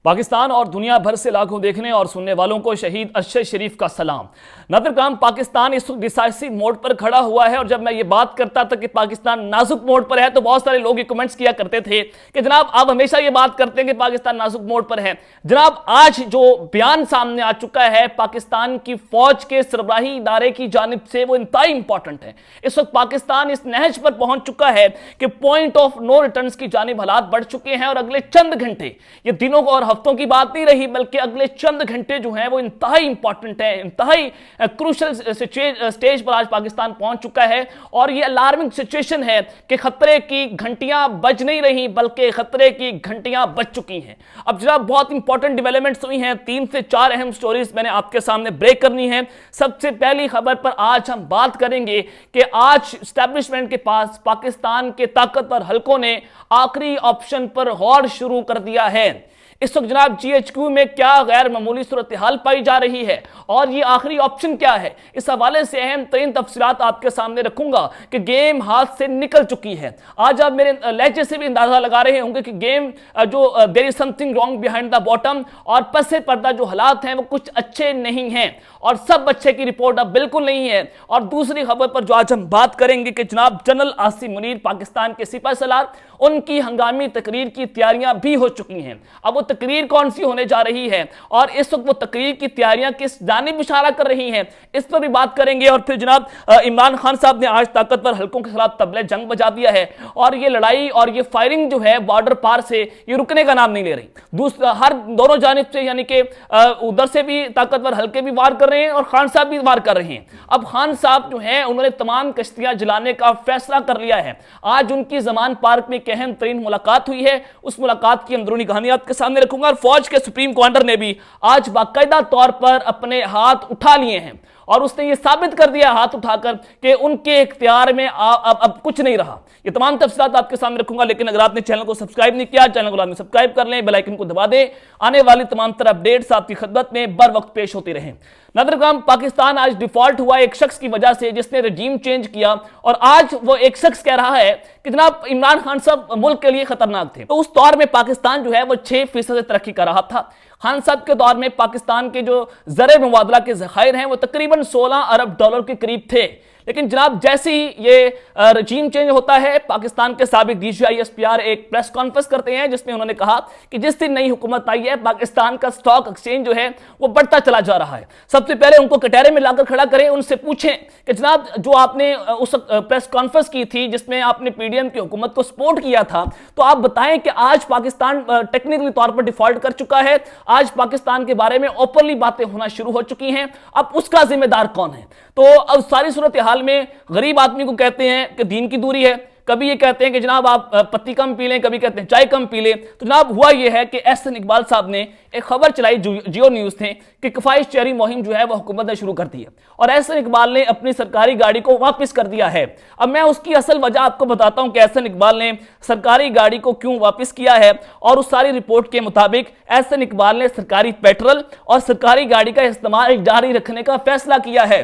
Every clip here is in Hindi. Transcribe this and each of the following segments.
पाकिस्तान और दुनिया भर से लाखों देखने और सुनने वालों को शहीद अरशद शरीफ का सलाम। नाज़रीन, पाकिस्तान इस वक्त डिसाइसिव मोड पर खड़ा हुआ है और जब मैं ये बात करता था कि पाकिस्तान नाजुक मोड पर है तो बहुत सारे लोग ये कमेंट्स किया करते थे कि जनाब आप हमेशा ये बात करते हैं कि पाकिस्तान नाजुक मोड पर है। जनाब आज जो बयान सामने आ चुका है पाकिस्तान की फौज के सरबराही इदारे की जानिब से वो इंतहाई इंपॉर्टेंट है। इस वक्त पाकिस्तान इस नहज पर पहुंच चुका है कि पॉइंट ऑफ नो रिटर्न की जानिब हालात बढ़ चुके हैं और अगले चंद घंटे, ये दिनों और हफ्तों की बात नहीं रही बल्कि अगले चंद घंटे जो हैं वो इंतहाई इंपॉर्टेंट है, इंतहाई क्रूशल स्टेज पर आज पाकिस्तान पहुंच चुका है और ये अलार्मिंग सिचुएशन है कि खतरे की घंटियां बज नहीं रही बल्कि खतरे की घंटियां बज चुकी हैं। अब जनाब बहुत इंपॉर्टेंट डेवलपमेंट्स हुई हैं, 3 से 4 अहम स्टोरीज मैंने आपके सामने ब्रेक करनी है। सबसे पहली खबर पर आज हम बात करेंगे कि आज एस्टैब्लिशमेंट के पास पाकिस्तान के ताकतवर हलकों ने आखिरी ऑप्शन पर गौर शुरू कर दिया है। इस वक्त जनाब GHQ में क्या गैर मामूली सूरत हाल पाई जा रही है और ये आखिरी ऑप्शन क्या है, इस हवाले से अहम तरीन तफसीलात आपके सामने रखूंगा कि गेम हाथ से निकल चुकी है। आज आप मेरे लहजे से भी अंदाजा लगा रहे होंगे कि गेम जो there is something wrong behind the bottom और पसे पर्दा जो हालात हैं वो कुछ अच्छे नहीं हैं और सब अच्छे की रिपोर्ट अब बिल्कुल नहीं है। और दूसरी खबर पर जो आज हम बात करेंगे कि जनाब जनरल आसिम मुनीर पाकिस्तान के सिपह सलार, उनकी हंगामी तकरीर की तैयारियां भी हो चुकी हैं। अब वो तकरीर कौन सी होने जा रही है और इस वक्त वो तकरीर की तैयारियां किस जानिब इशारा कर रही हैं, इस पर भी बात करेंगे। और फिर जनाब इमरान खान साहब ने आज ताकतवर हलकों के खिलाफ तबले जंग बजा दिया है और ये लड़ाई और ये फायरिंग जो है बॉर्डर पार से ये रुकने का नाम नहीं ले रही। हर दोनों जानिब से यानी कि उधर से भी ताकतवर हल्के भी वार कर रहे हैं और खान साहब भी वार कर रहे हैं। अब खान साहब जो है उन्होंने तमाम कश्तियां जलाने का फैसला कर लिया है। आज उनकी जमान पार्क में एक अहम तरीन मुलाकात हुई है, उस मुलाकात की अंदरूनी कहानी आपके सामने रखूंगा। और फौज के सुप्रीम कमांडर ने भी आज बाकायदा तौर पर अपने हाथ उठा लिए हैं और उसने ये साबित कर दिया हाथ उठाकर कि उनके इख्तियार में अब कुछ नहीं रहा। ये तमाम तफसीलात आपके सामने रखूंगा, लेकिन अगर आपने चैनल को सब्सक्राइब नहीं किया चैनल को लाजमी सब्सक्राइब कर लें, बेल आइकन को दबा दें। आने वाली तमाम तरह अपडेट्स आपकी खिदमत में बर वक्त पेश होती रहें। नाज़रीन, पाकिस्तान आज डिफॉल्ट हुआ एक शख्स की वजह से जिसने रजीम चेंज किया और आज वो एक शख्स कह रहा है कि जनाब इमरान खान साहब मुल्क के लिए खतरनाक थे। तो उस दौर में पाकिस्तान जो है वो 6% तरक्की कर रहा था। खान साहब के दौर में पाकिस्तान के जो ज़र मुबादला के ज़खायर हैं वो तकरीबन 16 अरब डॉलर के करीब थे। लेकिन जनाब जैसे ही ये रजीम चेंज होता है पाकिस्तान के साबिक DGI SPR एक प्रेस कॉन्फ्रेंस करते हैं जिसमें उन्होंने कहा कि जिस दिन नई हुकूमत आई है पाकिस्तान का स्टॉक एक्सचेंज जो है वो बढ़ता चला जा रहा है। सबसे पहले उनको कटहरे में लाकर खड़ा करें, उनसे पूछें कि जनाब जो आपने उस प्रेस कॉन्फ्रेंस की थी जिसमें आपने PDM की हुकूमत को सपोर्ट किया था, तो आप बताएं कि आज पाकिस्तान टेक्निकली तौर पर डिफॉल्ट कर चुका है, आज पाकिस्तान के बारे में ओपनली बातें होना शुरू हो चुकी हैं, अब उसका जिम्मेदार कौन है? तो अब सारी सूरत हाल में गरीब आदमी को कहते हैं कि दीन की दूरी है, कभी ये कहते हैं कि जनाब आप पत्ती कम पी लें, कभी कहते हैं चाय कम पी लें। तो जनाब हुआ ये है कि एहसन इकबाल साहब ने एक खबर चलाई जियो न्यूज़ थे कि किफायत शहरी मुहिम जो है वो हुकूमत ने शुरू कर दी है और एहसन इकबाल ने अपनी सरकारी गाड़ी को वापस कर दिया है। अब मैं उसकी असल वजह आपको बताता हूं कि एहसन इकबाल ने सरकारी गाड़ी को क्यों वापस किया है। और उस सारी रिपोर्ट के मुताबिक एहसन इकबाल ने सरकारी पेट्रोल और सरकारी गाड़ी का इस्तेमाल जारी रखने का फैसला किया है।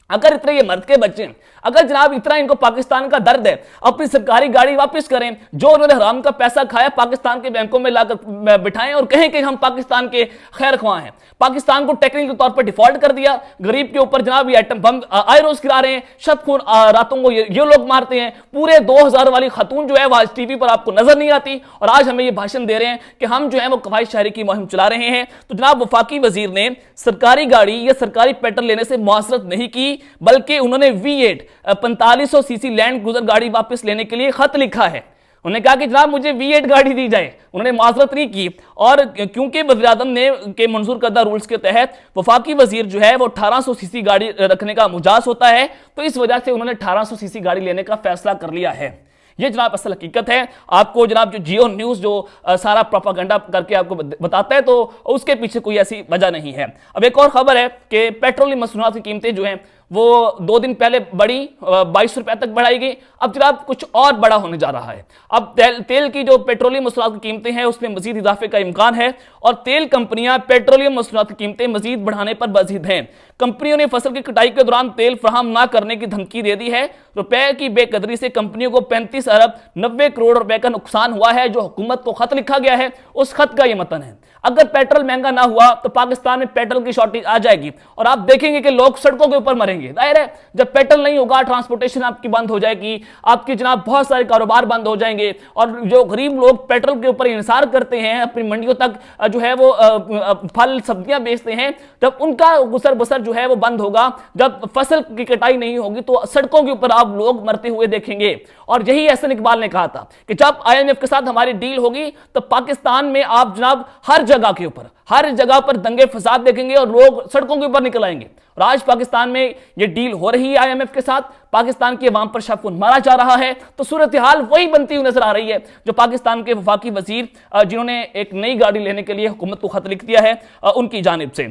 अगर इतने ये मर्द के बच्चे, अगर जनाब इतना इनको पाकिस्तान का दर्द है, अपनी सरकारी गाड़ी वापस करें, जो उन्होंने हराम का पैसा खाया पाकिस्तान के बैंकों में लाकर बिठाएं और कहें कि हम पाकिस्तान के खैर ख्वाह हैं। पाकिस्तान को टेक्निकल तौर पर डिफॉल्ट कर दिया, गरीब के ऊपर जनाब ये एटम बम आए रोज गिरा रहे हैं, शब खून रातों को ये लोग मारते हैं। पूरे 2000 वाली खातून जो है वह टीवी पर आपको नजर नहीं आती और आज हमें ये भाषण दे रहे हैं कि हम जो है वो किफायत शहरी की मुहिम चला रहे हैं। तो जनाब वफाकी वजीर ने सरकारी गाड़ी या सरकारी पेट्रोल लेने से मुआसरत नहीं की बल्कि उन्होंने V8 4500 सीसी लैंड क्रूजर गाड़ी वापस लेने के लिए खत लिखा है। उन्होंने कहा कि जनाब मुझे V8 गाड़ी दी जाए, उन्होंने माजरत नहीं की। और क्योंकि वज़ीर-ए-आज़म ने के मंजूर करदा रूल्स के तहत वफाकी वजीर जो है वो 1800 सीसी गाड़ी रखने का मुजाज होता है, तो इस वजह से उन्होंने 1800 सीसी गाड़ी लेने का फैसला कर लिया है। ये जनाब असल हकीकत है। आपको जनाब जो जियो न्यूज़ जो सारा प्रोपागेंडा करके आपको बताता है तो उसके पीछे कोई ऐसी वजह नहीं है। अब एक और खबर है कि पेट्रोलियम मसनूआत की कीमतें जो हैं वो 2 दिन पहले बढ़ी, 22 रुपए तक बढ़ाई गई। अब जनाब कुछ और बड़ा होने जा रहा है। अब तेल की जो पेट्रोलियम मसनूआत की कीमतें हैं उसमें मजीद इजाफे का इम्कान है और तेल कंपनियां पेट्रोलियम मसनूआत की कीमतें मजीद बढ़ाने पर बजीद हैं। कंपनियों ने फसल की कटाई के दौरान तेल फराहम न करने की धमकी दे दी है। रुपए की बेकदरी से कंपनियों को 35 अरब 90 करोड़ रुपए का नुकसान हुआ है, जो हुकूमत को खत लिखा गया है उस खत का यह मतन है। अगर पेट्रोल महंगा ना हुआ तो पाकिस्तान में पेट्रोल की शॉर्टेज आ जाएगी और आप देखेंगे कि लोग सड़कों के ऊपर मरेंगे। जाहिर है जब पेट्रोल नहीं होगा ट्रांसपोर्टेशन आपकी बंद हो जाएगी, आपकी जनाब बहुत सारे कारोबार बंद हो जाएंगे और जो गरीब लोग पेट्रोल के ऊपर इंसार करते हैं, अपनी मंडियों तक जो है वो फल सब्जियां बेचते हैं, जब उनका गुसर बसर जो है वो बंद होगा, जब फसल की कटाई नहीं होगी तो सड़कों के ऊपर आप लोग मरते हुए देखेंगे। और यही एहसन इकबाल ने कहा था कि जब IMF के साथ हमारी डील होगी तो पाकिस्तान में आप जनाब हर जगह पर दंगे फसाद देखेंगे और लोग सड़कों के ऊपर निकल आएंगे। और आज पाकिस्तान में ये डील हो रही है IMF के साथ, पाकिस्तान की अवाम पर शफकुन मारा जा रहा है, तो सूरत हाल वही बनती हुई नजर आ रही है जो पाकिस्तान के वफाकी वजीर जिन्होंने एक नई गाड़ी लेने के लिए हुकूमत को खत लिख दिया है उनकी जानिब से।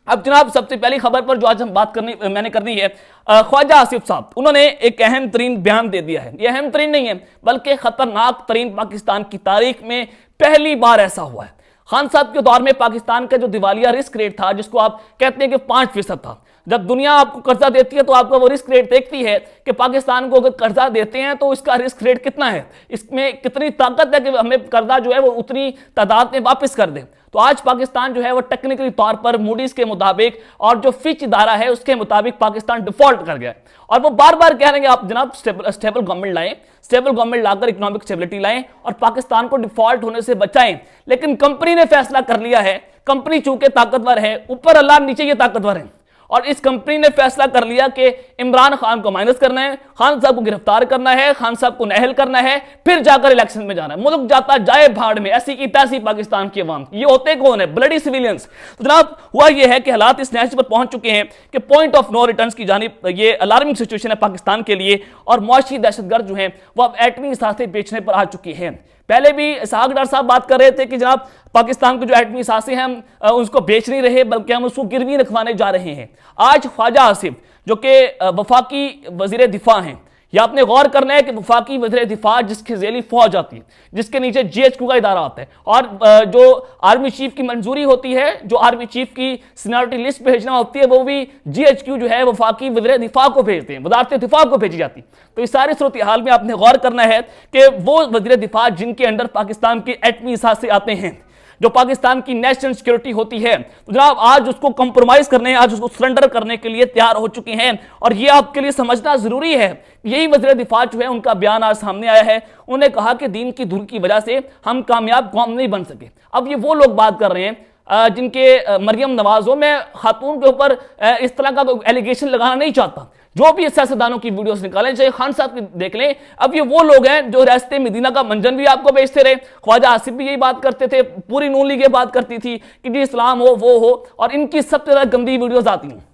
अब जनाब सबसे पहली खबर पर जो आज हम बात मैंने करनी है, ख्वाजा आसिफ साहब उन्होंने एक अहम तरीन बयान दे दिया है। यह अहम तरीन नहीं है बल्कि खतरनाक तरीन पाकिस्तान की तारीख में पहली बार ऐसा हुआ है। खान साहब के दौर में पाकिस्तान का जो दिवालिया रिस्क रेट था, जिसको आप कहते हैं कि 5% था, जब दुनिया आपको कर्जा देती है तो आपका वो रिस्क रेट देखती है कि पाकिस्तान को अगर कर्जा देते हैं तो इसका रिस्क रेट कितना है, इसमें कितनी ताकत है कि हमें कर्जा जो है वो उतनी तादाद में वापस कर दें। तो आज पाकिस्तान जो है वो टेक्निकली तौर पर मूडीज के मुताबिक और जो फिच इदारा है उसके मुताबिक पाकिस्तान डिफॉल्ट कर गया और वो बार बार कह रहे हैं आप जनाब स्टेबल गवर्नमेंट लाएं, स्टेबल गवर्नमेंट लाकर इकोनॉमिक स्टेबिलिटी लाएं और पाकिस्तान को डिफॉल्ट होने से बचाएं। लेकिन कंपनी ने फैसला कर लिया है, कंपनी चूंकि ताकतवर है, ऊपर अल्लाह नीचे ये ताकतवर है, और इस कंपनी ने फैसला कर लिया कि इमरान खान को माइनस करना है, खान साहब को गिरफ्तार करना है, खान साहब को नहल करना है, फिर जाकर इलेक्शन में जाना है। मुल्क जाता जाए भाड़ में, ऐसी की तैसी पाकिस्तान की अवाम। ये होते कौन है? Bloody civilians. तो जनाब हुआ ये है कि हालात इस नहज पर पहुंच चुके हैं कि पॉइंट ऑफ नो रिटर्न की जानिब ये अलार्मिंग सिचुएशन है पाकिस्तान के लिए, और मुआशी दहशतगर्द जो है वो अब एटमी असासे बेचने पर आ चुकी है। पहले भी इसहाक डार साहब बात कर रहे थे कि जनाब पाकिस्तान को जो एटमी असासे हैं हम उसको बेच नहीं रहे बल्कि हम उसको गिरवी रखवाने जा रहे हैं। आज ख्वाजा आसिफ जो कि वफाकी वजीर दिफा हैं, यह आपने गौर करना है कि वफाकी वज़ीर दिफा जिसके ज़ेली फौज आती है, जिसके नीचे GHQ का इदारा आता है, और जो आर्मी चीफ की मंजूरी होती है, जो आर्मी चीफ की सीनियरिटी लिस्ट भेजना होती है, वो भी GHQ जो है वफाकी वज़ीर दिफा को भेजते हैं, वज़ारत दिफा को भेजी जाती है। तो इस सारी सूरत हाल में आपने गौर करना है कि वो वज़ीर दिफा जिनके अंडर पाकिस्तान के एटमी असासे आते हैं, जो पाकिस्तान की नेशनल सिक्योरिटी होती है, तो जनाब आज उसको कंप्रोमाइज करने, आज उसको सरेंडर करने के लिए तैयार हो चुके हैं। और ये आपके लिए समझना जरूरी है। यही वज़ीर दिफा जो है उनका बयान आज सामने आया है। उन्होंने कहा कि दीन की धूल की वजह से हम कामयाब कौम नहीं बन सके। अब ये वो लोग बात कर रहे हैं जिनके मरियम नवाज हो, मैं खातून के ऊपर इस तरह का एलिगेशन लगाना नहीं चाहता। जो भी सियासतदानों की वीडियोस निकालें, चाहे खान साहब की देख लें, अब ये वो लोग हैं जो रास्ते मदीना का मंजन भी आपको बेचते रहे। ख्वाजा आसिफ भी यही बात करते थे, पूरी नून लीग ये बात करती थी कि जी इस्लाम हो वो हो, और इनकी सबसे ज्यादा गंदी वीडियोस आती हैं।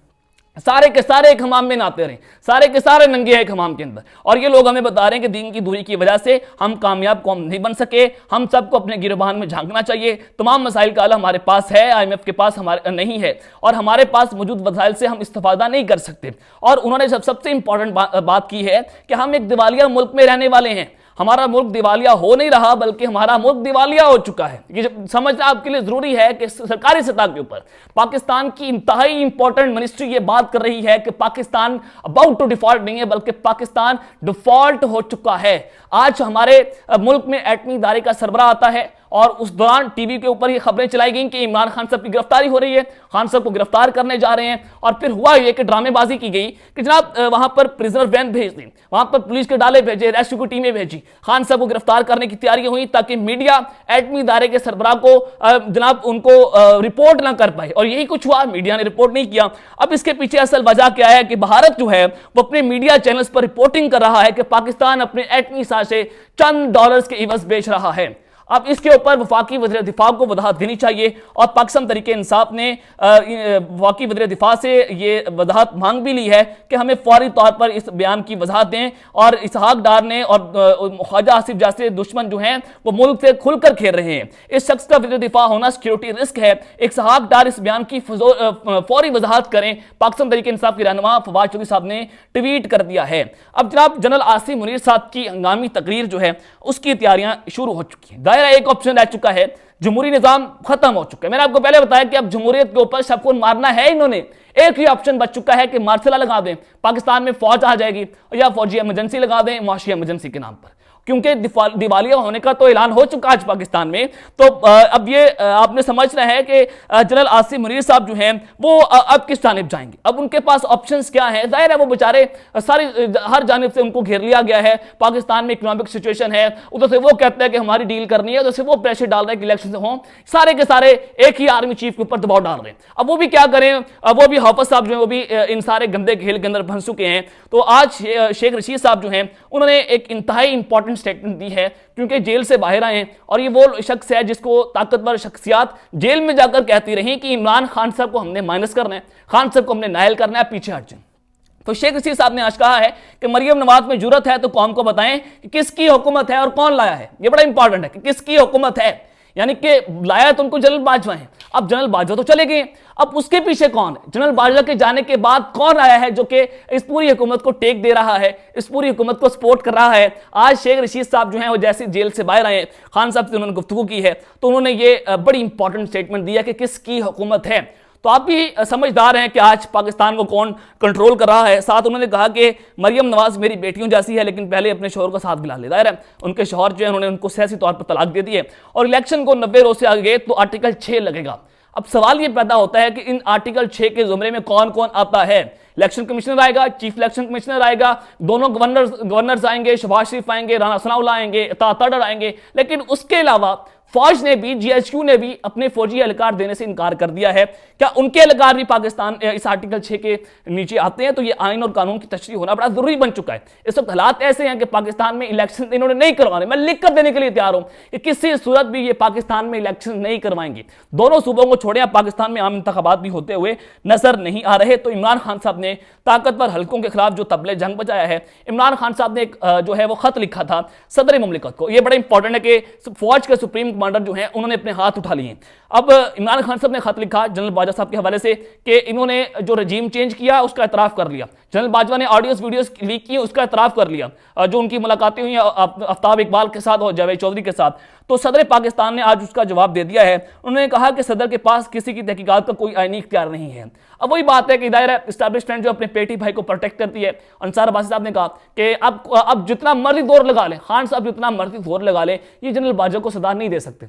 सारे के सारे एक हमाम में नहाते रहे, सारे के सारे नंगे हैं एक हमाम के अंदर, और ये लोग हमें बता रहे हैं कि दीन की दूरी की वजह से हम कामयाब कौम नहीं बन सके। हम सबको अपने गिरबान में झांकना चाहिए। तमाम मसाइल का हल हमारे पास है, IMF के पास हमारे नहीं है, और हमारे पास मौजूद वसाइल से हम इस्तेफादा नहीं कर सकते। और उन्होंने सबसे इंपॉर्टेंट बात की है कि हम एक दिवालिया मुल्क में रहने वाले हैं। हमारा मुल्क दिवालिया हो नहीं रहा बल्कि हमारा मुल्क दिवालिया हो चुका है। ये समझना आपके लिए जरूरी है कि सरकारी सतह के ऊपर पाकिस्तान की इंतहाई इंपॉर्टेंट मिनिस्ट्री ये बात कर रही है कि पाकिस्तान अबाउट टू डिफॉल्ट नहीं है बल्कि पाकिस्तान डिफॉल्ट हो चुका है। आज हमारे मुल्क में एटमी इदारे का सरबराह आता है और उस दौरान टीवी के ऊपर ये खबरें चलाई गई कि इमरान खान साहब की गिरफ्तारी हो रही है, खान साहब को गिरफ्तार करने जा रहे हैं। और फिर हुआ ये कि ड्रामेबाजी की गई कि जनाब वहां पर प्रिजनर वैन भेज दी, वहां पर पुलिस के डाले भेजे, रेस्क्यू की टीमें भेजी, खान साहब को गिरफ्तार करने की तैयारी हुई ताकि मीडिया एटमी इदारे के सरबराह को जनाब उनको रिपोर्ट ना कर पाए। और यही कुछ हुआ, मीडिया ने रिपोर्ट नहीं किया। अब इसके पीछे असल वजह क्या है कि भारत जो है वो अपने मीडिया चैनल्स पर रिपोर्टिंग कर रहा है कि पाकिस्तान अपने एटमी से चंद डॉलर्स के इवज बेच रहा है। अब इसके ऊपर वफाकी वज़ीर दिफा को वजाहत देनी चाहिए, और पाकिस्तान तहरीक इंसाफ ने वफाकी वज़ीर दिफा से ये वजाहत मांग भी ली है कि हमें फौरी तौर पर इस बयान की वजाहत दें। और इसहाक डार ने और ख्वाजा आसिफ जैसे दुश्मन जो हैं वो मुल्क से खुलकर खेल रहे हैं। इस शख्स का वज़ीर दिफा होना सिक्योरिटी रिस्क है। इसहाक डार इस बयान की फौरी वजाहत करें। पाकिस्तान तहरीक इंसाफ के रहनुमा फवाद चौधरी साहब ने ट्वीट कर दिया है। अब जनाब जनरल आसिम मुनीर साहब की हंगामी तकरीर जो है उसकी तैयारियां शुरू हो चुकी हैं। दायरा एक ऑप्शन रह चुका है, जमहूरी निजाम खत्म हो चुका है। मैंने आपको पहले बताया कि अब जमहूरियत के ऊपर सबको मारना है इन्होंने, एक ही ऑप्शन बच चुका है कि मार्शल लॉ लगा दें, पाकिस्तान में फौज आ जाएगी, या फौजी इमरजेंसी लगा दें मुआशी इमरजेंसी के नाम पर, क्योंकि दिवालिया होने का तो ऐलान हो चुका आज पाकिस्तान में। तो अब ये आपने समझना है कि जनरल आसिम मुनीर साहब जो हैं वो अब किस जानिब जाएंगे, अब उनके पास ऑप्शंस क्या हैं। जाहिर है वो बेचारे सारी हर जानिब से उनको घेर लिया गया है, पाकिस्तान में इकोनॉमिक सिचुएशन है, उधर से वो कहते हैं कि हमारी डील करनी है, उधर से वो प्रेशर डाल रहे हैं कि इलेक्शन हों, सारे के सारे एक ही आर्मी चीफ के ऊपर दबाव डाल रहे हैं। अब वो भी क्या करें, वो भी हाफिज साहब जो है वो भी इन सारे गंदे खेल के अंदर फंस चुके हैं। तो आज शेख रशीद साहब जो हैं उन्होंने एक इंतहाई इंपॉर्टेंट स्टेटमेंट दी है, क्योंकि जेल से बाहर आए और ये वो शख्स है जिसको ताकतवर शख्सियात जेल में जाकर कहती रही कि इमरान खान साहब को हमने माइनस करना है, खान साहब को हमने नायल करना है, पीछे हट जाए। तो शेख रशीद साहब ने आज कहा है कि मरियम नवाज में जुर्रत है तो कौम को बताएं कि किसकी हुकूमत है और कौन लाया है। ये बड़ा इंपॉर्टेंट है कि किसकी हुकूमत है, यानी कि लाया तो उनको जनरल बाजवा है, अब जनरल बाजवा तो चले गए, अब उसके पीछे कौन है, जनरल बाजवा के जाने के बाद कौन आया है जो कि इस पूरी हुकूमत को टेक दे रहा है, इस पूरी हुकूमत को सपोर्ट कर रहा है। आज शेख रशीद साहब जो हैं वो जैसे जेल से बाहर आए, खान साहब से उन्होंने गुफ्तगू की है तो उन्होंने ये बड़ी इंपॉर्टेंट स्टेटमेंट दिया कि किसकी हुकूमत है। तो आप भी समझदार हैं कि आज पाकिस्तान को कौन कंट्रोल कर रहा है। साथ उन्होंने कहा कि मरियम नवाज मेरी बेटियों जैसी है, लेकिन पहले अपने शौहर का साथ मिला ले। दायरा उनके शौहर जो है उन्होंने उनको सियासी तौर पर तलाक दे दी है और इलेक्शन को 90 रोज से आगे गए तो आर्टिकल 6 लगेगा। अब सवाल ये पैदा होता है कि इन आर्टिकल 6 के जुमरे में कौन कौन आता है। इलेक्शन कमिश्नर आएगा, चीफ इलेक्शन कमिश्नर आएगा, दोनों गवर्नर्स आएंगे, शहबाज शरीफ आएंगे, राना सनाउल्लाह आएंगे, तातर आएंगे, लेकिन उसके अलावा फौज ने भी, जीएचक्यू ने भी अपने फौजी एहलकार देने से इनकार कर दिया है। क्या उनके एहलकार भी पाकिस्तान इस आर्टिकल 6 के नीचे आते हैं? तो ये आइन और कानून की तशरीह होना बड़ा जरूरी बन चुका है। इस वक्त हालात ऐसे हैं कि पाकिस्तान में इलेक्शन इन्होंने नहीं करवाने, मैं लिख कर देने के लिए तैयार हूं कि किसी सूरत भी ये पाकिस्तान में इलेक्शन नहीं करवाएंगे। दोनों सूबों को छोड़े, पाकिस्तान में आम इंतखाबात भी होते हुए नजर नहीं आ रहे। तो इमरान खान साहब ने ताकतवर हल्कों के खिलाफ जो तबले जंग बजाया है, इमरान खान साहब ने एक जो है वो खत लिखा था सदर मुमलिकत को। यह बड़ा इंपॉर्टेंट है कि फौज के सुप्रीम कमांडर जो है उन्होंने अपने हाथ उठा लिए। अब इमरान खान साहब ने खत लिखा जनरल बाजवा साहब के हवाले से कि इन्होंने जो रजीम चेंज किया उसका एतराफ कर लिया। जनरल बाजवा ने ऑडियोस वीडियोस लीक किए, उसका एतराफ कर लिया। जो उनकी मुलाकातें हुई आफ्ताब इकबाल के साथ और जावेद चौधरी के साथ, तो सदर पाकिस्तान ने आज उसका जवाब दे दिया है। उन्होंने कहा कि सदर के पास किसी की तहकीकात का कोई आईनी इख्तियार नहीं है। अब वही बात है कि दायरा एस्टैब्लिशमेंट जो अपने पेटी भाई को प्रोटेक्ट करती है। अंसार अब्बासी साहब ने कहा कि अब जितना मर्जी जोर लगा ले, खान साहब जितना मर्जी जोर लगा ले, ये जनरल बाजवा को सदा नहीं दे सकते।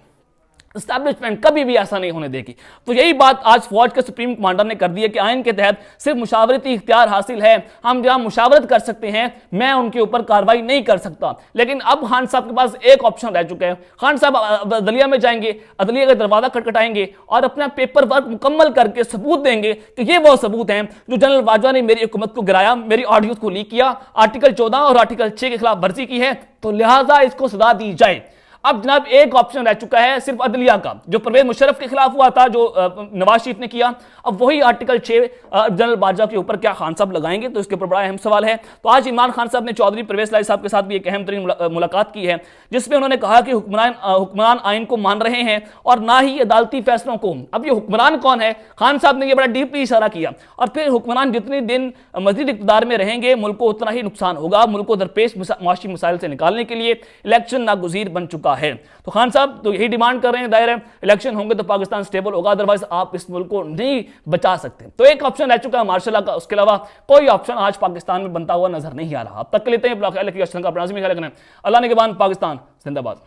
एस्टैब्लिशमेंट कभी भी ऐसा नहीं होने देगी। तो यही बात आज फौज के सुप्रीम कमांडर ने कर दी है कि आइन के तहत सिर्फ मुशावरती इख्तियार हासिल है, हम जहां मुशावरत कर सकते हैं मैं उनके ऊपर कार्रवाई नहीं कर सकता। लेकिन अब खान साहब के पास एक ऑप्शन रह चुका है। खान साहब अदलिया में जाएंगे, अदलिया का दरवाजा खटखटाएंगे और अपना पेपर वर्क मुकम्मल करके सबूत देंगे कि ये वो सबूत हैं जो जनरल बाजवा ने मेरी हुकूमत को गिराया, मेरी ऑडियोज को लीक किया, आर्टिकल 14 और आर्टिकल 6 के खिलाफ वर्जी की है, तो लिहाजा इसको सजा दी जाए। अब जनाब एक ऑप्शन रह चुका है सिर्फ अदलिया का, जो परवेज मुशर्रफ के खिलाफ हुआ था, जो नवाज शरीफ ने किया। अब वही आर्टिकल 6 जनरल बाजवा के ऊपर क्या खान साहब लगाएंगे, तो इसके ऊपर बड़ा अहम सवाल है। तो आज इमरान खान साहब ने चौधरी परवेज लाई साहब के साथ भी एक अहम तरीन मुलाकात की है, जिसमें उन्होंने कहा कि हुक्मरान आइन को मान रहे हैं और ना ही अदालती फैसलों को। अब ये हुक्मरान कौन है? खान साहब ने यह बड़ा डीपली इशारा किया। और फिर हुक्मरान जितने दिन मजीद इक़्तिदार में रहेंगे मुल्क को उतना ही नुकसान होगा। मुल्क को दरपेश मुआशी मसाइल से निकालने के लिए इलेक्शन नागुज़ीर बन चुका है। तो खान साहब तो यही डिमांड कर रहे हैं, दायरे इलेक्शन होंगे तो पाकिस्तान स्टेबल होगा, अदरवाइज आप इस मुल्क को नहीं बचा सकते। तो एक ऑप्शन रह चुका है मार्शल लॉ का, उसके अलावा कोई ऑप्शन आज पाकिस्तान में बनता हुआ नजर नहीं आ रहा। अब तक के लेते हैं, अल्लाह ने के बाद पाकिस्तान जिंदाबाद।